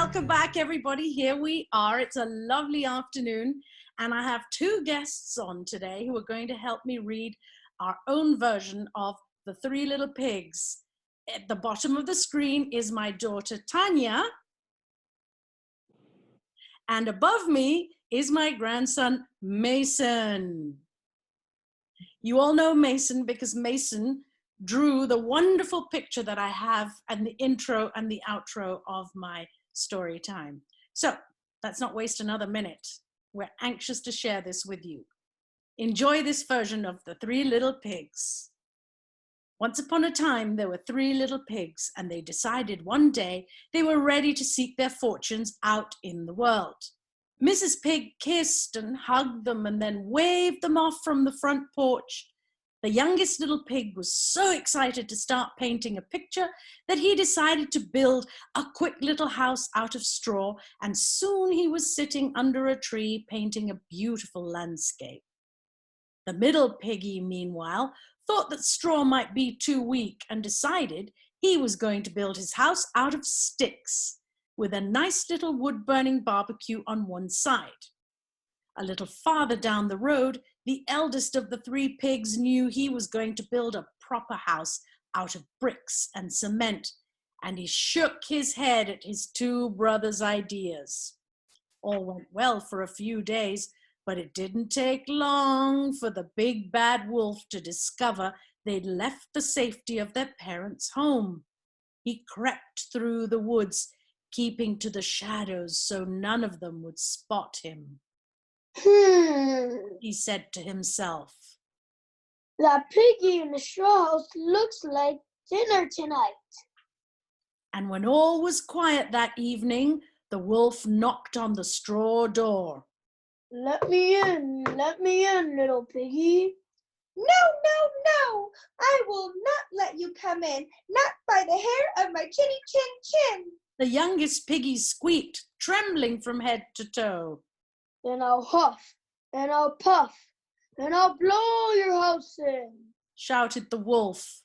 welcome back, everybody. Here we are. It's a lovely afternoon, and I have two guests on today who are going to help me read our own version of The Three Little Pigs. At the bottom of the screen is my daughter, Tanya, and above me is my grandson, Mason. You all know Mason because Mason drew the wonderful picture that I have and the intro and the outro of my story time. So let's not waste another minute. We're anxious to share this with you. Enjoy this version of The Three Little Pigs. Once upon a time, there were three little pigs, and they decided one day they were ready to seek their fortunes out in the world. Mrs. Pig kissed and hugged them and then waved them off from the front porch. The youngest little pig was so excited to start painting a picture that he decided to build a quick little house out of straw, and soon he was sitting under a tree painting a beautiful landscape. The middle piggy, meanwhile, thought that straw might be too weak and decided he was going to build his house out of sticks, with a nice little wood-burning barbecue on one side. A little farther down the road, the eldest of the three pigs knew he was going to build a proper house out of bricks and cement, and he shook his head at his two brothers' ideas. All went well for a few days, but it didn't take long for the big bad wolf to discover they'd left the safety of their parents' home. He crept through the woods, keeping to the shadows so none of them would spot him. He said to himself. That piggy in the straw house looks like dinner tonight. And when all was quiet that evening, the wolf knocked on the straw door. Let me in, little piggy. No, I will not let you come in, not by the hair of my chinny chin. The youngest piggy squeaked, trembling from head to toe. Then I'll huff, and I'll puff, and I'll blow your house in, shouted the wolf.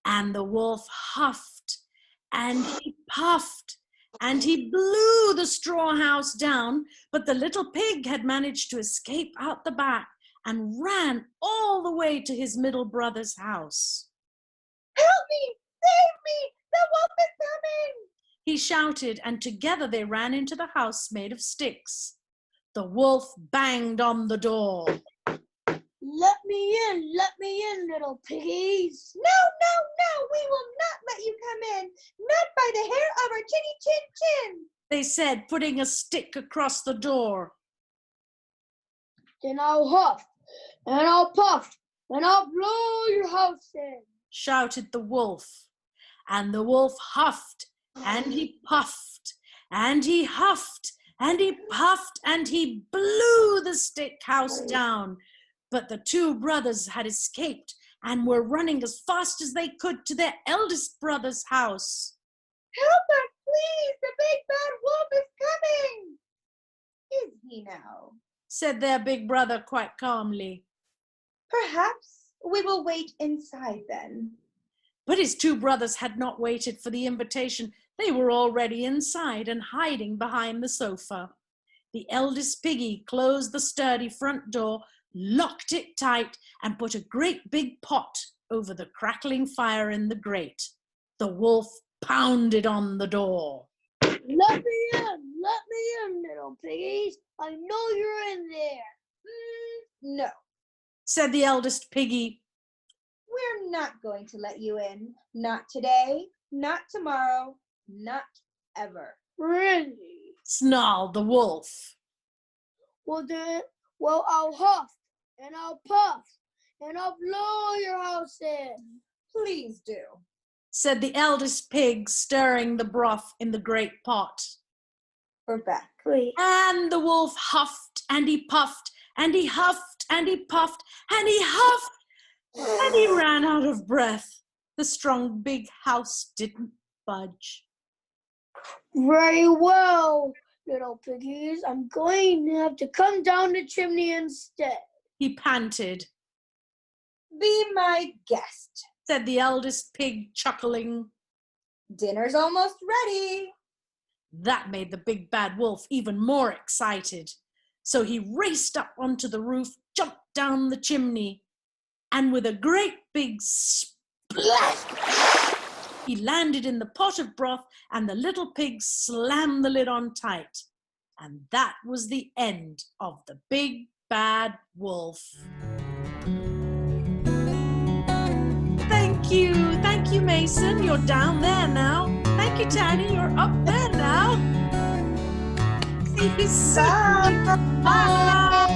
And the wolf huffed, and he puffed, and he blew the straw house down, but the little pig had managed to escape out the back and ran all the way to his middle brother's house. Help me! Save me! The wolf is coming! He shouted, and together they ran into the house made of sticks. The wolf banged on the door. Let me in, little piggies. No, we will not let you come in, not by the hair of our chinny chin, they said, putting a stick across the door. Then I'll huff, and I'll puff, and I'll blow your house in, shouted the wolf. And the wolf huffed, and he puffed, and he huffed, and he puffed, and he blew the stick house down. But the two brothers had escaped and were running as fast as they could to their eldest brother's house. Help us, please! The big bad wolf is coming! Is he now? Said their big brother quite calmly. Perhaps we will wait inside then. But his two brothers had not waited for the invitation. They were already inside and hiding behind the sofa. The eldest piggy closed the sturdy front door, locked it tight, and put a great big pot over the crackling fire in the grate. The wolf pounded on the door. Let me in, little piggies. I know you're in there. No, said the eldest piggy. We're not going to let you in. Not today, not tomorrow, not ever. Really? Snarled the wolf. Well, I'll huff, and I'll puff, and I'll blow your house in. Please do, said the eldest pig, stirring the broth in the great pot. We're back. And the wolf huffed, and he puffed, and he huffed, and he puffed, and he huffed, and he ran out of breath. The strong big house didn't budge. Very well, little piggies. I'm going to have to come down the chimney instead, he panted. Be my guest, said the eldest pig, chuckling. Dinner's almost ready. That made the big bad wolf even more excited. So he raced up onto the roof, jumped down the chimney, and with a great big splash, he landed in the pot of broth, and the little pig slammed the lid on tight. And that was the end of the big bad wolf. Thank you, Mason. You're down there now. Thank you, Tiny. You're up there now. See you soon. Bye. Bye.